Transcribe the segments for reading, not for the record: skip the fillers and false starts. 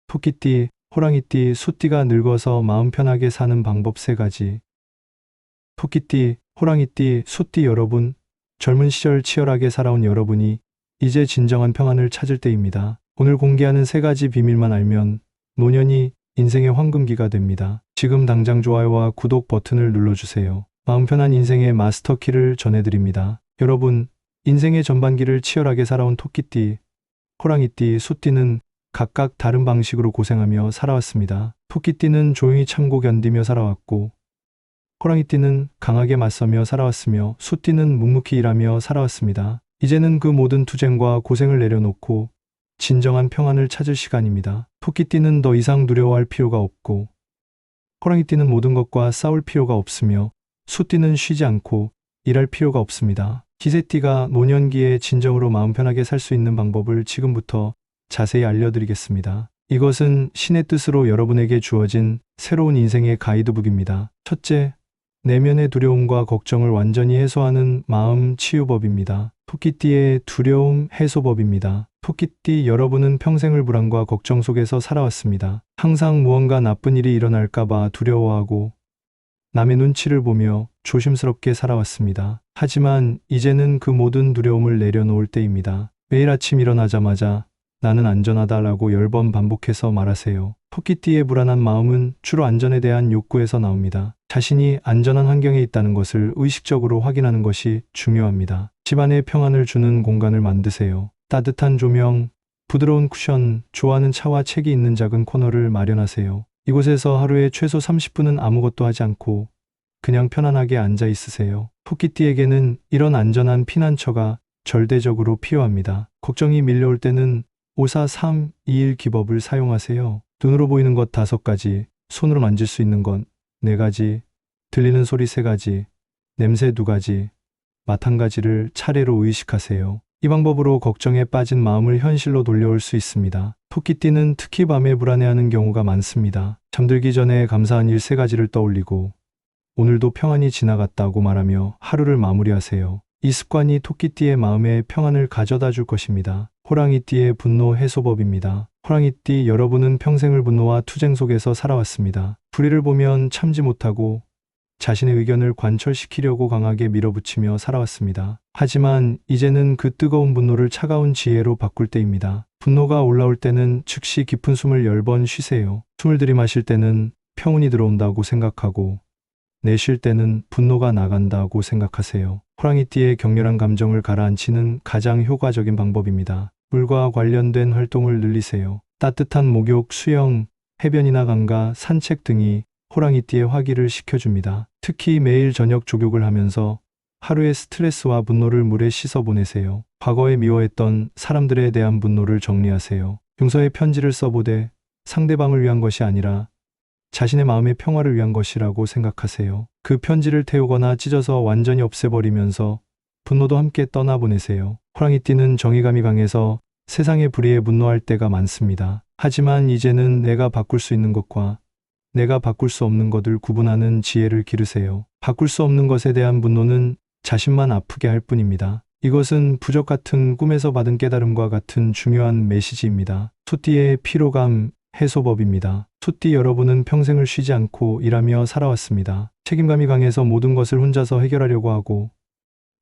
토끼띠, 호랑이띠, 소띠가 늙어서 마음 편하게 사는 방법 3가지. 토끼띠, 호랑이띠, 소띠 여러분, 젊은 시절 치열하게 살아온 여러분이 이제 진정한 평안을 찾을 때입니다. 오늘 공개하는 3가지 비밀만 알면 노년이 인생의 황금기가 됩니다. 지금 당장 좋아요와 구독 버튼을 눌러주세요. 마음 편한 인생의 마스터키를 전해드립니다. 여러분, 인생의 전반기를 치열하게 살아온 토끼띠, 호랑이띠, 소띠는 각각 다른 방식으로 고생하며 살아왔습니다. 토끼띠는 조용히 참고 견디며 살아왔고, 호랑이띠는 강하게 맞서며 살아왔으며, 소띠는 묵묵히 일하며 살아왔습니다. 이제는 그 모든 투쟁과 고생을 내려놓고 진정한 평안을 찾을 시간입니다. 토끼띠는 더 이상 두려워할 필요가 없고, 호랑이띠는 모든 것과 싸울 필요가 없으며, 소띠는 쉬지 않고 일할 필요가 없습니다. 기세띠가 노년기에 진정으로 마음 편하게 살 수 있는 방법을 지금부터 자세히 알려드리겠습니다. 이것은 신의 뜻으로 여러분에게 주어진 새로운 인생의 가이드북입니다. 첫째, 내면의 두려움과 걱정을 완전히 해소하는 마음 치유법입니다. 토끼띠의 두려움 해소법입니다. 토끼띠 여러분은 평생을 불안과 걱정 속에서 살아왔습니다. 항상 무언가 나쁜 일이 일어날까봐 두려워하고 남의 눈치를 보며 조심스럽게 살아왔습니다. 하지만 이제는 그 모든 두려움을 내려놓을 때입니다. 매일 아침 일어나자마자 나는 안전하다라고 10번 반복해서 말하세요. 토끼띠의 불안한 마음은 주로 안전에 대한 욕구에서 나옵니다. 자신이 안전한 환경에 있다는 것을 의식적으로 확인하는 것이 중요합니다. 집안에 평안을 주는 공간을 만드세요. 따뜻한 조명, 부드러운 쿠션, 좋아하는 차와 책이 있는 작은 코너를 마련하세요. 이곳에서 하루에 최소 30분은 아무것도 하지 않고 그냥 편안하게 앉아 있으세요. 토끼띠에게는 이런 안전한 피난처가 절대적으로 필요합니다. 걱정이 밀려올 때는 5-4-3-2-1 기법을 사용하세요. 눈으로 보이는 것 5가지, 손으로 만질 수 있는 것 4가지, 들리는 소리 3가지, 냄새 2가지, 맛 1가지를 차례로 의식하세요. 이 방법으로 걱정에 빠진 마음을 현실로 돌려올 수 있습니다. 토끼띠는 특히 밤에 불안해하는 경우가 많습니다. 잠들기 전에 감사한 일 3가지를 떠올리고 오늘도 평안히 지나갔다고 말하며 하루를 마무리하세요. 이 습관이 토끼띠의 마음에 평안을 가져다 줄 것입니다. 호랑이띠의 분노 해소법입니다. 호랑이띠 여러분은 평생을 분노와 투쟁 속에서 살아왔습니다. 불의를 보면 참지 못하고 자신의 의견을 관철시키려고 강하게 밀어붙이며 살아왔습니다. 하지만 이제는 그 뜨거운 분노를 차가운 지혜로 바꿀 때입니다. 분노가 올라올 때는 즉시 깊은 숨을 10번 쉬세요. 숨을 들이마실 때는 평온이 들어온다고 생각하고 내쉴 때는 분노가 나간다고 생각하세요. 호랑이띠의 격렬한 감정을 가라앉히는 가장 효과적인 방법입니다. 물과 관련된 활동을 늘리세요. 따뜻한 목욕, 수영, 해변이나 강가, 산책 등이 호랑이띠의 화기를 식혀줍니다. 특히 매일 저녁 족욕을 하면서 하루의 스트레스와 분노를 물에 씻어 보내세요. 과거에 미워했던 사람들에 대한 분노를 정리하세요. 용서의 편지를 써보되 상대방을 위한 것이 아니라 자신의 마음의 평화를 위한 것이라고 생각하세요. 그 편지를 태우거나 찢어서 완전히 없애버리면서 분노도 함께 떠나보내세요. 호랑이띠는 정의감이 강해서 세상의 불의에 분노할 때가 많습니다. 하지만 이제는 내가 바꿀 수 있는 것과 내가 바꿀 수 없는 것을 구분하는 지혜를 기르세요. 바꿀 수 없는 것에 대한 분노는 자신만 아프게 할 뿐입니다. 이것은 부적 같은 꿈에서 받은 깨달음과 같은 중요한 메시지입니다. 소띠의 피로감 해소법입니다. 소띠 여러분은 평생을 쉬지 않고 일하며 살아왔습니다. 책임감이 강해서 모든 것을 혼자서 해결하려고 하고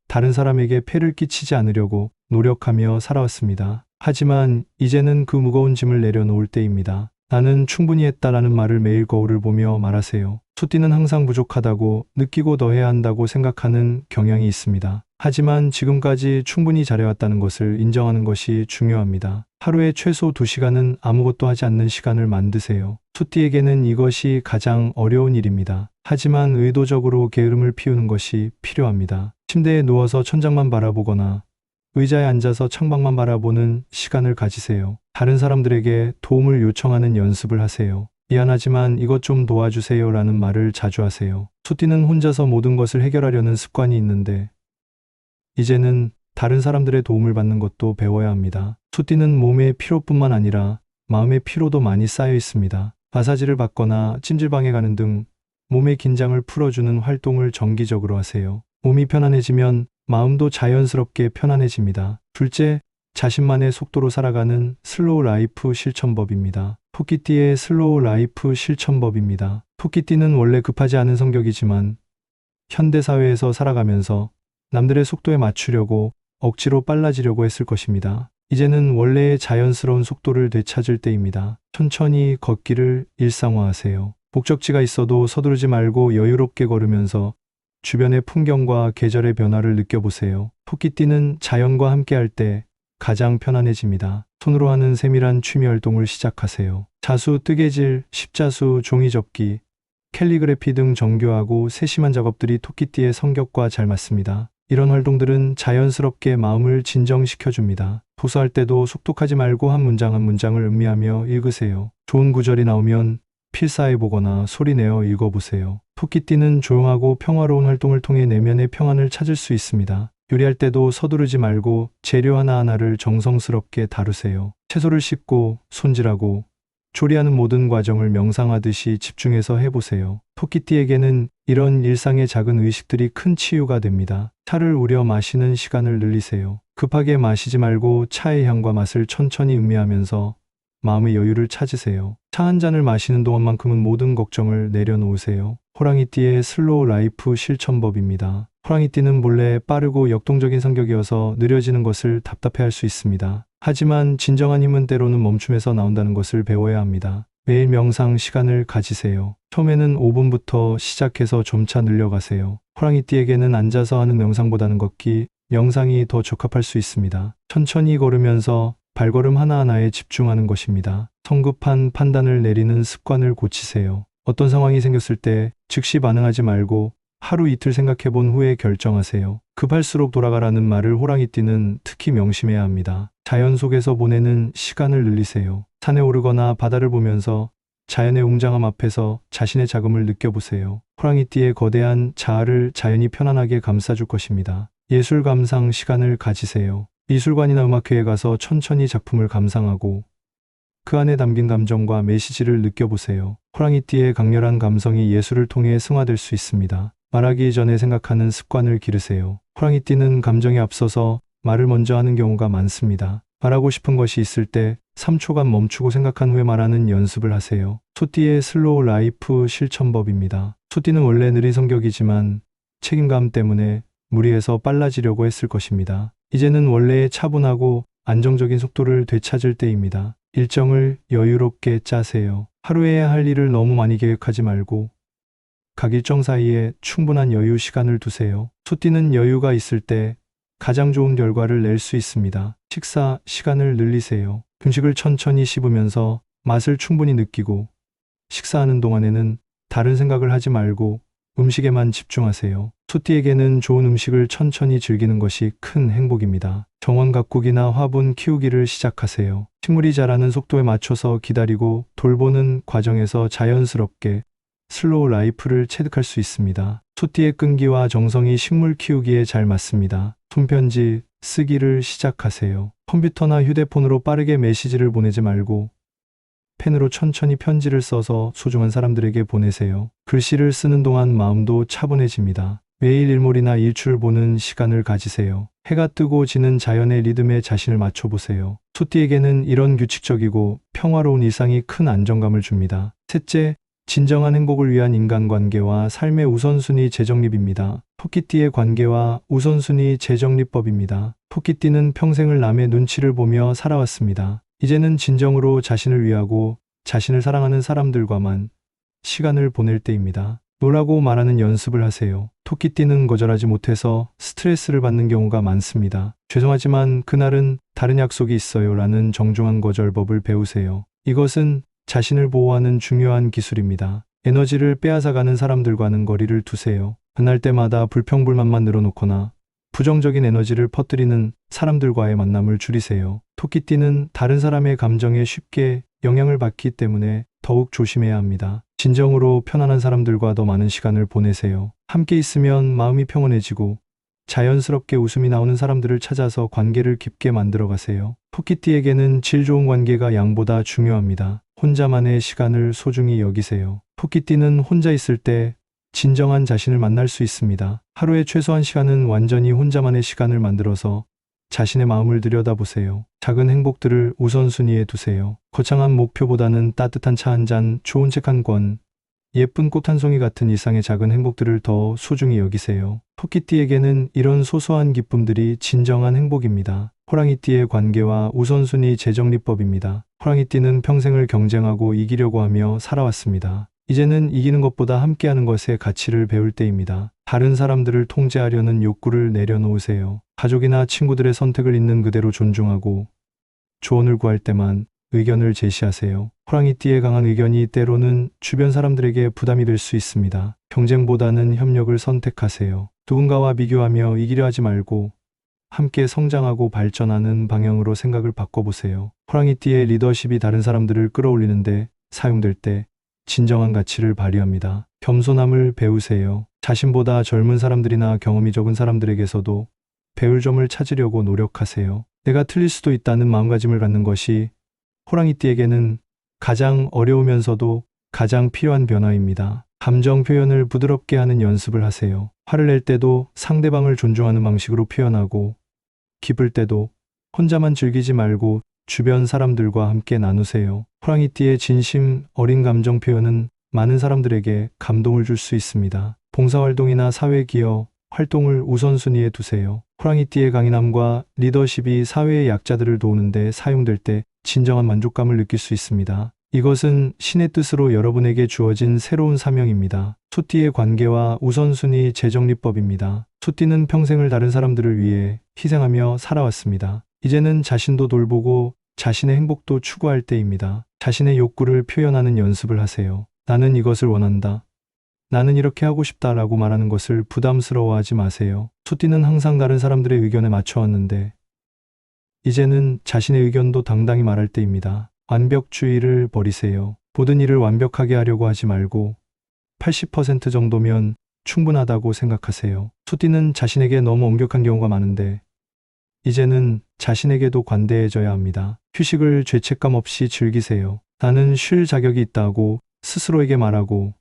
다른 사람에게 폐를 끼치지 않으려고 노력하며 살아왔습니다. 하지만 이제는 그 무거운 짐을 내려놓을 때입니다. 나는 충분히 했다라는 말을 매일 거울을 보며 말하세요. 소띠는 항상 부족하다고 느끼고 더 해야 한다고 생각하는 경향이 있습니다. 하지만 지금까지 충분히 잘해왔다는 것을 인정하는 것이 중요합니다. 하루에 최소 2시간은 아무것도 하지 않는 시간을 만드세요. 소띠에게는 이것이 가장 어려운 일입니다. 하지만 의도적으로 게으름을 피우는 것이 필요합니다. 침대에 누워서 천장만 바라보거나 의자에 앉아서 창밖만 바라보는 시간을 가지세요. 다른 사람들에게 도움을 요청하는 연습을 하세요. 미안하지만 이것 좀 도와주세요 라는 말을 자주 하세요. 소띠는 혼자서 모든 것을 해결하려는 습관이 있는데 이제는 다른 사람들의 도움을 받는 것도 배워야 합니다. 소띠는 몸의 피로뿐만 아니라 마음의 피로도 많이 쌓여 있습니다. 마사지를 받거나 찜질방에 가는 등 몸의 긴장을 풀어주는 활동을 정기적으로 하세요. 몸이 편안해지면 마음도 자연스럽게 편안해집니다. 둘째, 자신만의 속도로 살아가는 슬로우 라이프 실천법입니다. 토끼띠의 슬로우 라이프 실천법입니다. 토끼띠는 원래 급하지 않은 성격이지만 현대사회에서 살아가면서 남들의 속도에 맞추려고 억지로 빨라지려고 했을 것입니다. 이제는 원래의 자연스러운 속도를 되찾을 때입니다. 천천히 걷기를 일상화하세요. 목적지가 있어도 서두르지 말고 여유롭게 걸으면서 주변의 풍경과 계절의 변화를 느껴보세요. 토끼띠는 자연과 함께할 때 가장 편안해집니다. 손으로 하는 세밀한 취미 활동을 시작하세요. 자수, 뜨개질, 십자수, 종이접기, 캘리그래피 등 정교하고 세심한 작업들이 토끼띠의 성격과 잘 맞습니다. 이런 활동들은 자연스럽게 마음을 진정시켜줍니다. 도서할 때도 속독하지 말고 한 문장 한 문장을 음미하며 읽으세요. 좋은 구절이 나오면 필사해보거나 소리내어 읽어보세요. 토끼띠는 조용하고 평화로운 활동을 통해 내면의 평안을 찾을 수 있습니다. 요리할 때도 서두르지 말고 재료 하나하나를 정성스럽게 다루세요. 채소를 씻고 손질하고 조리하는 모든 과정을 명상하듯이 집중해서 해보세요. 토끼띠에게는 이런 일상의 작은 의식들이 큰 치유가 됩니다. 차를 우려 마시는 시간을 늘리세요. 급하게 마시지 말고 차의 향과 맛을 천천히 음미하면서 마음의 여유를 찾으세요. 차 한 잔을 마시는 동안만큼은 모든 걱정을 내려놓으세요. 호랑이띠의 슬로우 라이프 실천법입니다. 호랑이띠는 본래 빠르고 역동적인 성격이어서 느려지는 것을 답답해할 수 있습니다. 하지만 진정한 힘은 때로는 멈춤에서 나온다는 것을 배워야 합니다. 매일 명상 시간을 가지세요. 처음에는 5분부터 시작해서 점차 늘려가세요. 호랑이띠에게는 앉아서 하는 명상보다는 걷기, 명상이 더 적합할 수 있습니다. 천천히 걸으면서 발걸음 하나하나에 집중하는 것입니다. 성급한 판단을 내리는 습관을 고치세요. 어떤 상황이 생겼을 때 즉시 반응하지 말고 하루 이틀 생각해 본 후에 결정하세요. 급할수록 돌아가라는 말을 호랑이띠는 특히 명심해야 합니다. 자연 속에서 보내는 시간을 늘리세요. 산에 오르거나 바다를 보면서 자연의 웅장함 앞에서 자신의 자금을 느껴보세요. 호랑이띠의 거대한 자아를 자연이 편안하게 감싸줄 것입니다. 예술 감상 시간을 가지세요. 미술관이나 음악회에 가서 천천히 작품을 감상하고 그 안에 담긴 감정과 메시지를 느껴보세요. 호랑이띠의 강렬한 감성이 예술을 통해 승화될 수 있습니다. 말하기 전에 생각하는 습관을 기르세요. 호랑이띠는 감정에 앞서서 말을 먼저 하는 경우가 많습니다. 말하고 싶은 것이 있을 때 3초간 멈추고 생각한 후에 말하는 연습을 하세요. 소띠의 슬로우 라이프 실천법입니다. 소띠는 원래 느린 성격이지만 책임감 때문에 무리해서 빨라지려고 했을 것입니다. 이제는 원래의 차분하고 안정적인 속도를 되찾을 때입니다. 일정을 여유롭게 짜세요. 하루에 할 일을 너무 많이 계획하지 말고 각 일정 사이에 충분한 여유 시간을 두세요. 소띠는 여유가 있을 때 가장 좋은 결과를 낼 수 있습니다. 식사 시간을 늘리세요. 음식을 천천히 씹으면서 맛을 충분히 느끼고 식사하는 동안에는 다른 생각을 하지 말고 음식에만 집중하세요. 소띠에게는 좋은 음식을 천천히 즐기는 것이 큰 행복입니다. 정원 가꾸기나 화분 키우기를 시작하세요. 식물이 자라는 속도에 맞춰서 기다리고 돌보는 과정에서 자연스럽게 슬로우 라이프를 체득할 수 있습니다. 소띠의 끈기와 정성이 식물 키우기에 잘 맞습니다. 손편지 쓰기를 시작하세요. 컴퓨터나 휴대폰으로 빠르게 메시지를 보내지 말고 펜으로 천천히 편지를 써서 소중한 사람들에게 보내세요. 글씨를 쓰는 동안 마음도 차분해집니다. 매일 일몰이나 일출을 보는 시간을 가지세요. 해가 뜨고 지는 자연의 리듬에 자신을 맞춰보세요. 소띠에게는 이런 규칙적이고 평화로운 일상이 큰 안정감을 줍니다. 셋째, 진정한 행복을 위한 인간관계와 삶의 우선순위 재정립입니다. 토끼띠의 관계와 우선순위 재정립법입니다. 토끼띠는 평생을 남의 눈치를 보며 살아왔습니다. 이제는 진정으로 자신을 위하고 자신을 사랑하는 사람들과만 시간을 보낼 때입니다. 노라고 말하는 연습을 하세요. 토끼띠는 거절하지 못해서 스트레스를 받는 경우가 많습니다. 죄송하지만 그날은 다른 약속이 있어요 라는 정중한 거절법을 배우세요. 이것은 자신을 보호하는 중요한 기술입니다. 에너지를 빼앗아가는 사람들과는 거리를 두세요. 만날 때마다 불평불만만 늘어놓거나 부정적인 에너지를 퍼뜨리는 사람들과의 만남을 줄이세요. 토끼띠는 다른 사람의 감정에 쉽게 영향을 받기 때문에 더욱 조심해야 합니다. 진정으로 편안한 사람들과 더 많은 시간을 보내세요. 함께 있으면 마음이 평온해지고 자연스럽게 웃음이 나오는 사람들을 찾아서 관계를 깊게 만들어 가세요. 토끼띠에게는 질 좋은 관계가 양보다 중요합니다. 혼자만의 시간을 소중히 여기세요. 토끼띠는 혼자 있을 때 진정한 자신을 만날 수 있습니다. 하루에 최소한 시간은 완전히 혼자만의 시간을 만들어서 자신의 마음을 들여다보세요. 작은 행복들을 우선순위에 두세요. 거창한 목표보다는 따뜻한 차 한 잔, 좋은 책 한 권, 예쁜 꽃 한 송이 같은 일상의 작은 행복들을 더 소중히 여기세요. 토끼띠에게는 이런 소소한 기쁨들이 진정한 행복입니다. 호랑이띠의 관계와 우선순위 재정립법입니다. 호랑이띠는 평생을 경쟁하고 이기려고 하며 살아왔습니다. 이제는 이기는 것보다 함께하는 것의 가치를 배울 때입니다. 다른 사람들을 통제하려는 욕구를 내려놓으세요. 가족이나 친구들의 선택을 있는 그대로 존중하고 조언을 구할 때만 의견을 제시하세요. 호랑이띠의 강한 의견이 때로는 주변 사람들에게 부담이 될 수 있습니다. 경쟁보다는 협력을 선택하세요. 누군가와 비교하며 이기려 하지 말고 함께 성장하고 발전하는 방향으로 생각을 바꿔보세요. 호랑이띠의 리더십이 다른 사람들을 끌어올리는데 사용될 때 진정한 가치를 발휘합니다. 겸손함을 배우세요. 자신보다 젊은 사람들이나 경험이 적은 사람들에게서도 배울 점을 찾으려고 노력하세요. 내가 틀릴 수도 있다는 마음가짐을 갖는 것이 호랑이띠에게는 가장 어려우면서도 가장 필요한 변화입니다. 감정 표현을 부드럽게 하는 연습을 하세요. 화를 낼 때도 상대방을 존중하는 방식으로 표현하고, 기쁠 때도 혼자만 즐기지 말고 주변 사람들과 함께 나누세요. 호랑이띠의 진심 어린 감정 표현은 많은 사람들에게 감동을 줄 수 있습니다. 봉사활동이나 사회기여 활동을 우선순위에 두세요. 호랑이띠의 강인함과 리더십이 사회의 약자들을 도우는데 사용될 때 진정한 만족감을 느낄 수 있습니다. 이것은 신의 뜻으로 여러분에게 주어진 새로운 사명입니다. 소띠의 관계와 우선순위 재정립법입니다. 소띠는 평생을 다른 사람들을 위해 희생하며 살아왔습니다. 이제는 자신도 돌보고 자신의 행복도 추구할 때입니다. 자신의 욕구를 표현하는 연습을 하세요. 나는 이것을 원한다. 나는 이렇게 하고 싶다라고 말하는 것을 부담스러워하지 마세요. 소띠는 항상 다른 사람들의 의견에 맞춰왔는데 이제는 자신의 의견도 당당히 말할 때입니다. 완벽주의를 버리세요. 모든 일을 완벽하게 하려고 하지 말고 80% 정도면 충분하다고 생각하세요. 소띠는 자신에게 너무 엄격한 경우가 많은데 이제는 자신에게도 관대해져야 합니다. 휴식을 죄책감 없이 즐기세요. 나는 쉴 자격이 있다고 스스로에게 말하고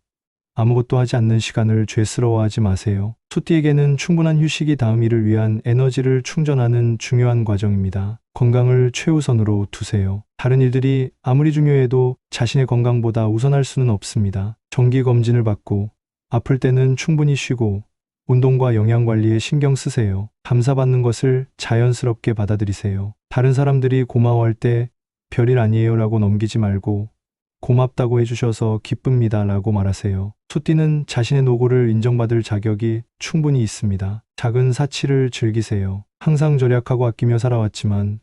아무것도 하지 않는 시간을 죄스러워하지 마세요. 소띠에게는 충분한 휴식이 다음 일을 위한 에너지를 충전하는 중요한 과정입니다. 건강을 최우선으로 두세요. 다른 일들이 아무리 중요해도 자신의 건강보다 우선할 수는 없습니다. 정기검진을 받고 아플 때는 충분히 쉬고 운동과 영양관리에 신경 쓰세요. 감사받는 것을 자연스럽게 받아들이세요. 다른 사람들이 고마워할 때 별일 아니에요 라고 넘기지 말고 고맙다고 해주셔서 기쁩니다 라고 말하세요. 소띠는 자신의 노고를 인정받을 자격이 충분히 있습니다. 작은 사치를 즐기세요. 항상 절약하고 아끼며 살아왔지만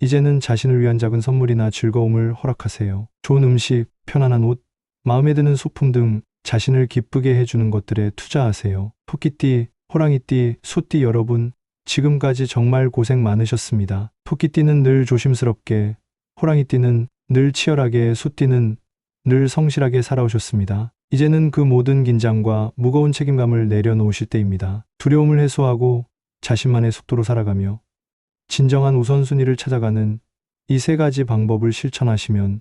이제는 자신을 위한 작은 선물이나 즐거움을 허락하세요. 좋은 음식, 편안한 옷, 마음에 드는 소품 등 자신을 기쁘게 해주는 것들에 투자하세요. 토끼띠, 호랑이띠, 소띠 여러분, 지금까지 정말 고생 많으셨습니다. 토끼띠는 늘 조심스럽게, 호랑이띠는 늘 치열하게, 소띠는 늘 성실하게 살아오셨습니다. 이제는 그 모든 긴장과 무거운 책임감을 내려놓으실 때입니다. 두려움을 해소하고 자신만의 속도로 살아가며 진정한 우선순위를 찾아가는 이 세 가지 방법을 실천하시면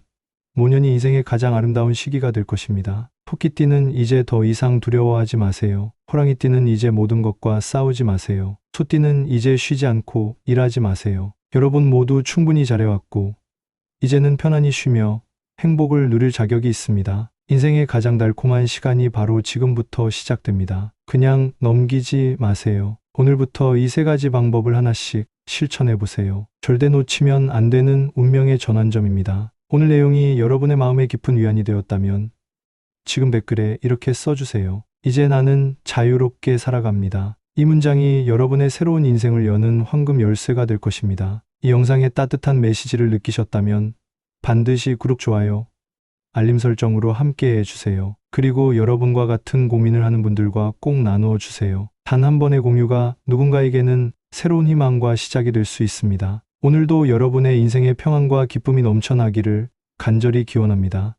모년이 인생의 가장 아름다운 시기가 될 것입니다. 토끼띠는 이제 더 이상 두려워하지 마세요. 호랑이띠는 이제 모든 것과 싸우지 마세요. 소띠는 이제 쉬지 않고 일하지 마세요. 여러분 모두 충분히 잘해왔고 이제는 편안히 쉬며 행복을 누릴 자격이 있습니다. 인생의 가장 달콤한 시간이 바로 지금부터 시작됩니다. 그냥 넘기지 마세요. 오늘부터 이 세 가지 방법을 하나씩 실천해 보세요. 절대 놓치면 안 되는 운명의 전환점입니다. 오늘 내용이 여러분의 마음에 깊은 위안이 되었다면 지금 댓글에 이렇게 써주세요. 이제 나는 자유롭게 살아갑니다. 이 문장이 여러분의 새로운 인생을 여는 황금 열쇠가 될 것입니다. 이 영상의 따뜻한 메시지를 느끼셨다면 반드시 구독, 좋아요, 알림 설정으로 함께 해주세요. 그리고 여러분과 같은 고민을 하는 분들과 꼭 나누어 주세요. 단 한 번의 공유가 누군가에게는 새로운 희망과 시작이 될 수 있습니다. 오늘도 여러분의 인생의 평안과 기쁨이 넘쳐나기를 간절히 기원합니다.